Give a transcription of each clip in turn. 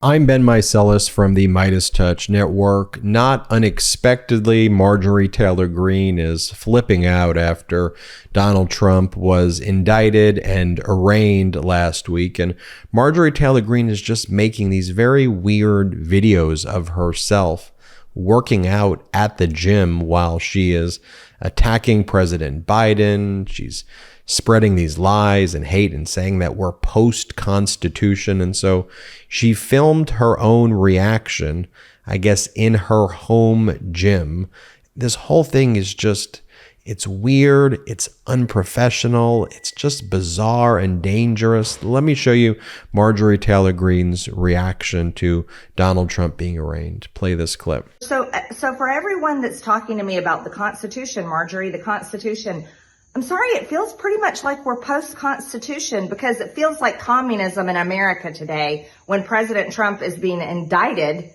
I'm Ben Meiselas from the MeidasTouch network. Not unexpectedly, Marjorie Taylor Greene is flipping out after Donald Trump was indicted and arraigned last week. And Marjorie Taylor Greene is just making these very weird videos of herself working out at the gym while she is attacking President Biden. She's spreading these lies and hate and saying that we're post-Constitution. And so she filmed her own reaction, I guess, in her home gym. This whole thing is just, it's weird, it's unprofessional, it's just bizarre and dangerous. Let me show you Marjorie Taylor Greene's reaction to Donald Trump being arraigned. Play this clip. So for everyone that's talking to me about the Constitution, Marjorie, the Constitution, I'm sorry, it feels pretty much like we're post-Constitution because it feels like communism in America today when President Trump is being indicted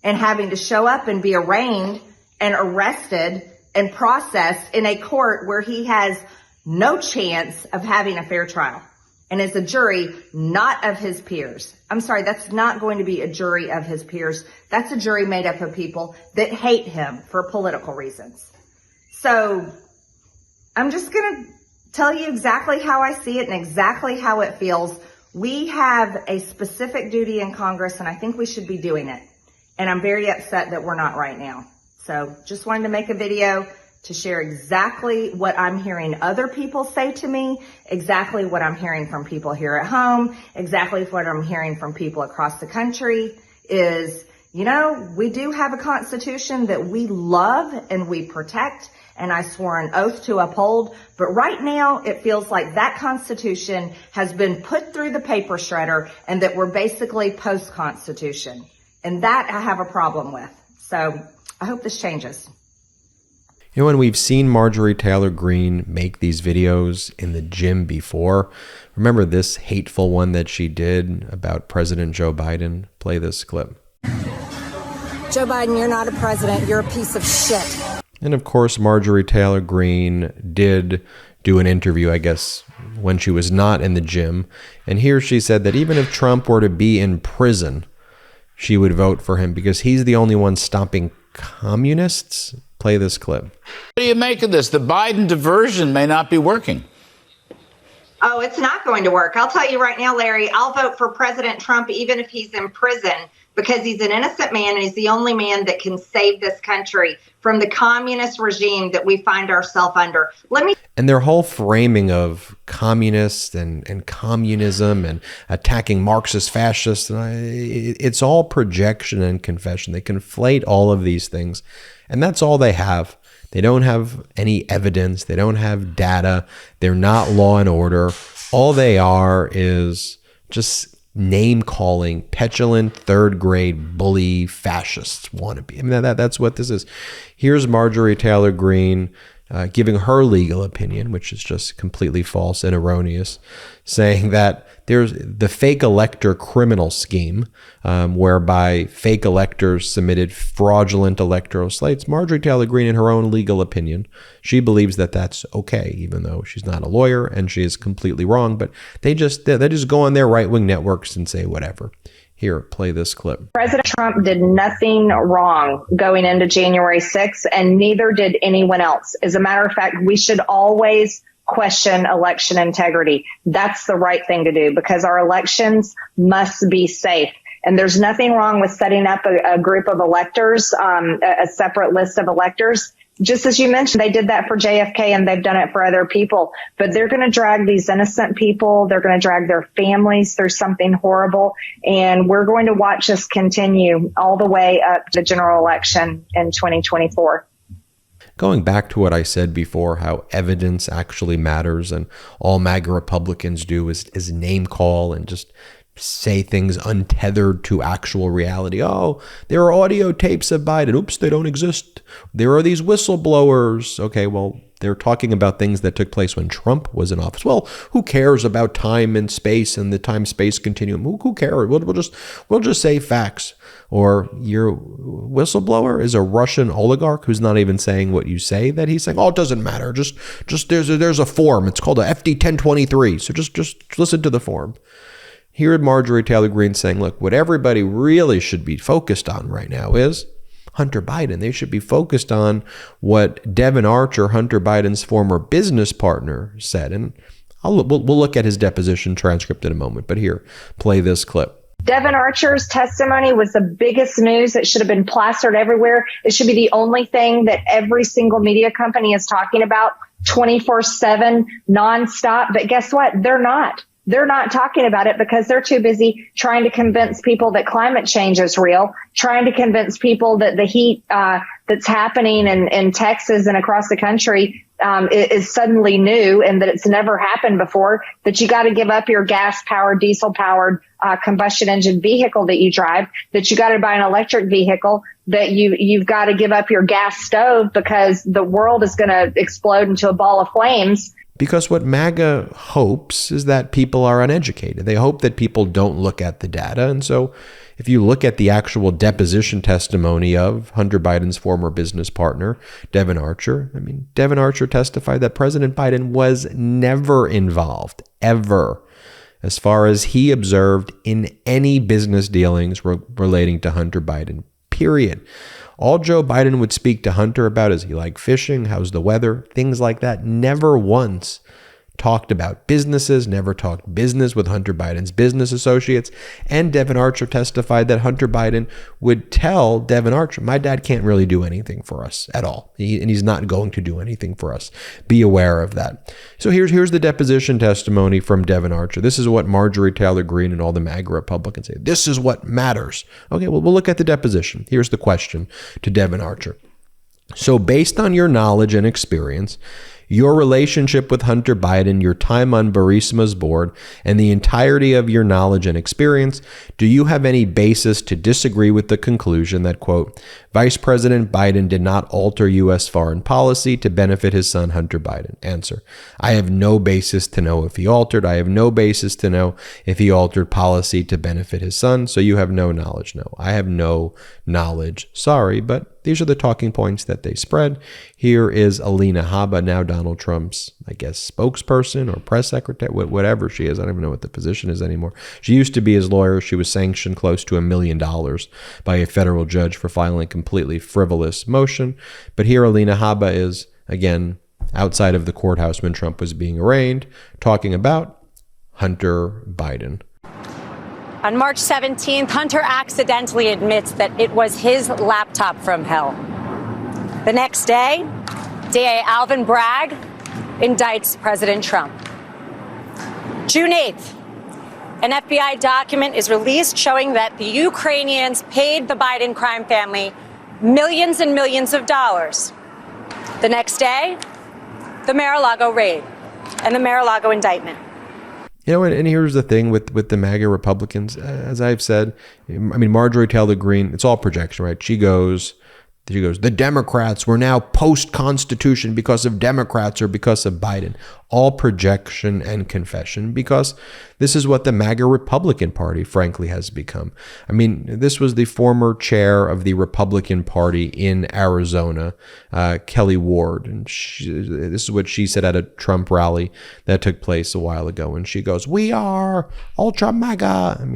and having to show up and be arraigned and arrested and processed in a court where he has no chance of having a fair trial and is a jury not of his peers. I'm sorry, that's not going to be a jury of his peers. That's a jury made up of people that hate him for political reasons. So I'm just going to tell you exactly how I see it and exactly how it feels. We have a specific duty in Congress, and I think we should be doing it. And I'm very upset that we're not right now. So just wanted to make a video to share exactly what I'm hearing other people say to me, exactly what I'm hearing from people here at home, exactly what I'm hearing from people across the country is, you know, we do have a Constitution that we love and we protect, and I swore an oath to uphold. But right now, it feels like that Constitution has been put through the paper shredder and that we're basically post-Constitution. And that I have a problem with. So I hope this changes. You know, when we've seen Marjorie Taylor Greene make these videos in the gym before, remember this hateful one that she did about President Joe Biden? Play this clip. Joe Biden, you're not a president. You're a piece of shit. And of course, Marjorie Taylor Greene did do an interview, I guess, when she was not in the gym. And here she said that even if Trump were to be in prison, she would vote for him because he's the only one stopping communists. Play this clip. What do you make of this? The Biden diversion may not be working. Oh, it's not going to work. I'll tell you right now, Larry, I'll vote for President Trump even if he's in prison because he's an innocent man and he's the only man that can save this country from the communist regime that we find ourselves under. And their whole framing of communists and communism and attacking Marxist fascists, it's all projection and confession. They conflate all of these things, and that's all they have. They don't have any evidence. They don't have data. They're not law and order. All they are is just name-calling, petulant, third-grade bully fascists wannabe. I mean, that's what this is. Here's Marjorie Taylor Greene giving her legal opinion, which is just completely false and erroneous, saying that there's the fake elector criminal scheme whereby fake electors submitted fraudulent electoral slates. Marjorie Taylor Greene, in her own legal opinion, she believes that that's okay, even though she's not a lawyer and she is completely wrong. But they just go on their right-wing networks and say whatever. Here, play this clip. President Trump did nothing wrong going into January 6th, and neither did anyone else. As a matter of fact, we should always question election integrity. That's the right thing to do because our elections must be safe. And there's nothing wrong with setting up a group of electors, a separate list of electors. Just as you mentioned, they did that for JFK and they've done it for other people. But they're going to drag these innocent people. They're going to drag their families through something horrible. And we're going to watch this continue all the way up to the general election in 2024. Going back to what I said before, how evidence actually matters and all MAGA Republicans do is name call and just say things untethered to actual reality. Oh, there are audio tapes of Biden. Oops, they don't exist. There are these whistleblowers. Okay, well, they're talking about things that took place when Trump was in office. Well, who cares about time and space and the time-space continuum? Who cares? We'll just say facts. Or your whistleblower is a Russian oligarch who's not even saying what you say that he's saying. Oh, it doesn't matter. Just there's a form. It's called a FD 1023. So just listen to the form. Here Marjorie Taylor Greene saying, look, what everybody really should be focused on right now is Hunter Biden. They should be focused on what Devin Archer, Hunter Biden's former business partner, said. And we'll look at his deposition transcript in a moment. But here, play this clip. Devin Archer's testimony was the biggest news. It should have been plastered everywhere. It should be the only thing that every single media company is talking about 24/7, nonstop. But guess what? They're not. They're not talking about it because they're too busy trying to convince people that climate change is real, trying to convince people that the heat that's happening in Texas and across the country is suddenly new and that it's never happened before, that you got to give up your gas-powered, diesel-powered combustion engine vehicle that you drive, that you got to buy an electric vehicle, that you've got to give up your gas stove because the world is going to explode into a ball of flames. Because what MAGA hopes is that people are uneducated. They hope that people don't look at the data. And so if you look at the actual deposition testimony of Hunter Biden's former business partner, Devin Archer, Devin Archer testified that President Biden was never involved, ever, as far as he observed, in any business dealings relating to Hunter Biden, period. All Joe Biden would speak to Hunter about is he liked fishing, how's the weather, things like that. Never once talked about businesses, never talked business with Hunter Biden's business associates. And Devin Archer testified that Hunter Biden would tell Devin Archer, my dad can't really do anything for us at all. And he's not going to do anything for us. Be aware of that. So here's the deposition testimony from Devin Archer. This is what Marjorie Taylor Greene and all the MAGA Republicans say. This is what matters. Okay, well, we'll look at the deposition. Here's the question to Devin Archer. So based on your knowledge and experience, your relationship with Hunter Biden, your time on Burisma's board, and the entirety of your knowledge and experience, do you have any basis to disagree with the conclusion that, quote, Vice President Biden did not alter U.S. foreign policy to benefit his son, Hunter Biden? Answer: I have no basis to know if he altered. I have no basis to know if he altered policy to benefit his son. So you have no knowledge. No, I have no knowledge. Sorry, but these are the talking points that they spread. Here is Alina Habba, now Donald Trump's, I guess, spokesperson or press secretary, whatever she is. I don't even know what the position is anymore. She used to be his lawyer. She was sanctioned close to $1 million by a federal judge for filing a completely frivolous motion. But here Alina Habba is, again, outside of the courthouse when Trump was being arraigned, talking about Hunter Biden. On March 17th, Hunter accidentally admits that it was his laptop from hell. The next day, DA Alvin Bragg indicts President Trump. June 8th, an FBI document is released showing that the Ukrainians paid the Biden crime family millions and millions of dollars. The next day, the Mar-a-Lago raid and the Mar-a-Lago indictment. You know, and here's the thing with the MAGA Republicans, as I've said, Marjorie Taylor Greene, it's all projection, right? She goes, the Democrats were now post-Constitution because of Democrats or because of Biden. All projection and confession, because this is what the MAGA Republican Party, frankly, has become. This was the former chair of the Republican Party in Arizona, Kelly Ward. And this is what she said at a Trump rally that took place a while ago. And she goes, we are ultra MAGA.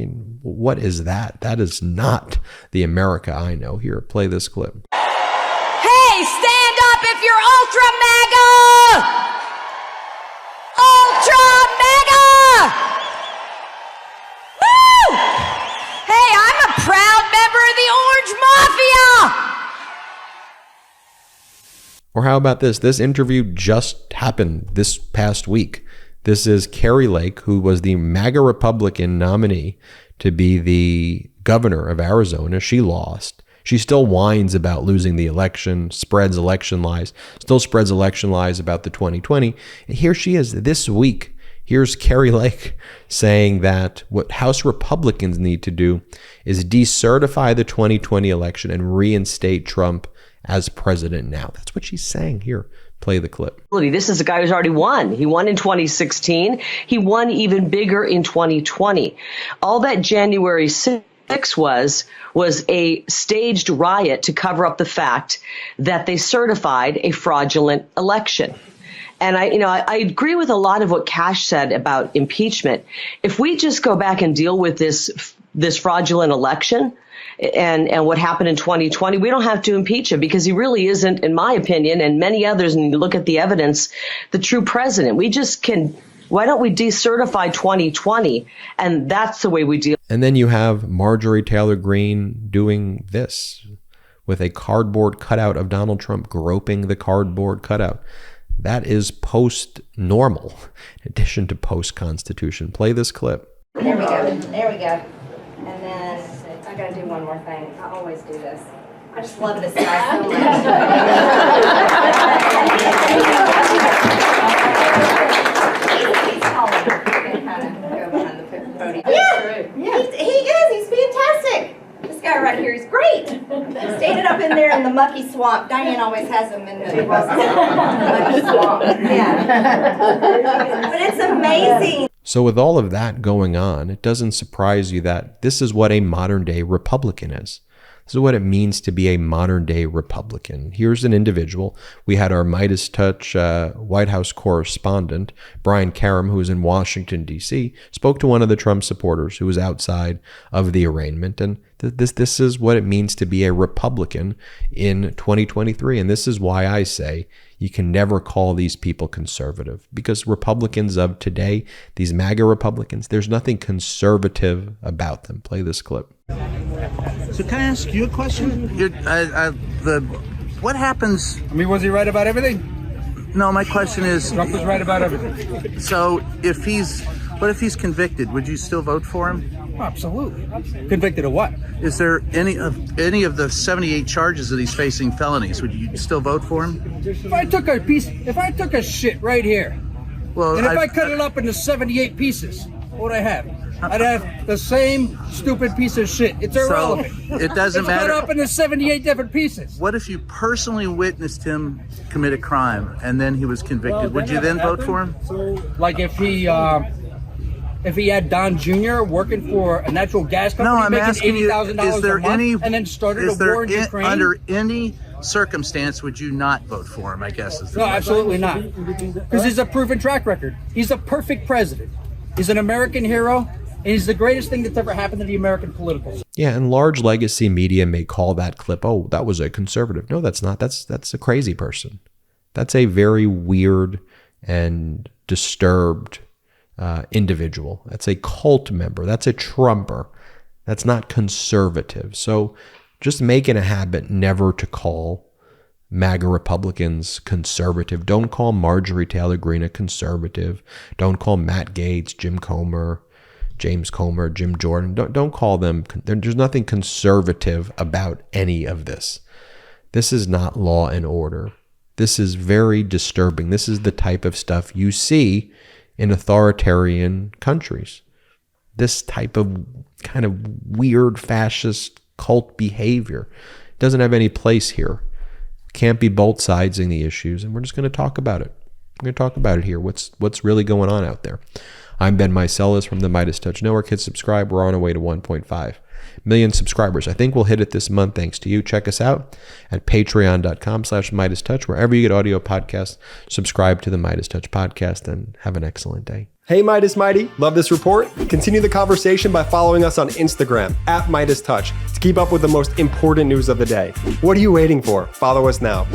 What is that? That is not the America I know. Here, play this clip. Hey, stand up if you're ultra MAGA! Ultra MAGA! Woo! Hey, I'm a proud member of the Orange Mafia! Or how about this? This interview just happened this past week. This is Kari Lake, who was the MAGA Republican nominee to be the governor of Arizona. She lost. She still whines about losing the election, spreads election lies about the 2020. And here she is this week. Here's Kari Lake saying that what House Republicans need to do is decertify the 2020 election and reinstate Trump as president now. That's what she's saying here. Play the clip. This is a guy who's already won. He won in 2016. He won even bigger in 2020. All that January 6th was a staged riot to cover up the fact that they certified a fraudulent election. And I agree with a lot of what Cash said about impeachment. If we just go back and deal with this fraudulent election and what happened in 2020, we don't have to impeach him because he really isn't, in my opinion, and many others, and you look at the evidence, the true president. Why don't we decertify 2020? And that's the way we deal. And then you have Marjorie Taylor Greene doing this with a cardboard cutout of Donald Trump groping the cardboard cutout. That is post-normal, in addition to post-Constitution. Play this clip. There we go. There we go. And then I got to do one more thing. I always do this. I just love this guy so much. He's calling. You can kind of go behind the podium. Yeah, he is. He's fantastic. This guy right here is great. Standing up in there in the mucky swamp. Diane always has him in the mucky swamp. Yeah. But it's amazing. So with all of that going on, it doesn't surprise you that this is what a modern day Republican is. This is what it means to be a modern day Republican. Here's an individual. We had our MeidasTouch White House correspondent, Brian Karam, who was in Washington, D.C., spoke to one of the Trump supporters who was outside of the arraignment. And this is what it means to be a Republican in 2023. And this is why I say you can never call these people conservative, because Republicans of today, these MAGA Republicans, there's nothing conservative about them. Play this clip. So can I ask you a question? What happens? I mean, was he right about everything? No, my question is, Trump was right about everything. so what if he's convicted? Would you still vote for him? Oh, absolutely. Convicted of what? Is there any of the 78 charges that he's facing felonies? Would you still vote for him? If I took a shit right here, Well, and if I cut it up into 78 pieces, what would I have? I'd have the same stupid piece of shit. It's irrelevant. So it doesn't matter. It's cut up into 78 different pieces. What if you personally witnessed him commit a crime and then he was convicted? Would you then vote for him? Like if he had Don Jr. working for a natural gas company, No, I'm making asking you, $80,000 is there a month, any, and then started a war in Ukraine? Under any circumstance would you not vote for him, I guess is the No, question. absolutely not. Because he's a proven track record. He's a perfect president. He's an American hero, and he's the greatest thing that's ever happened to the American political system. Yeah, and large legacy media may call that clip, oh, that was a conservative. No, that's not. That's a crazy person. That's a very weird and disturbed individual. That's a cult member. That's a Trumper. That's not conservative. So just make it a habit never to call MAGA Republicans conservative. Don't call Marjorie Taylor Greene a conservative. Don't call Matt Gaetz, James Comer, Jim Jordan. Don't call them. There's nothing conservative about any of this. This is not law and order. This is very disturbing. This is the type of stuff you see in authoritarian countries. This type of kind of weird fascist cult behavior doesn't have any place here. Can't be both sidesing the issues, and we're just going to talk about it. We're going to talk about it here. What's really going on out there? I'm Ben Meiselas from the MeidasTouch Network. Hit subscribe. We're on our way to 1.5 million subscribers. I think we'll hit it this month thanks to you. Check us out at patreon.com/MeidasTouch. Wherever you get audio podcasts, subscribe to the MeidasTouch podcast and have an excellent day. Hey Meidas Mighty, love this report? Continue the conversation by following us on Instagram at MeidasTouch to keep up with the most important news of the day. What are you waiting for? Follow us now.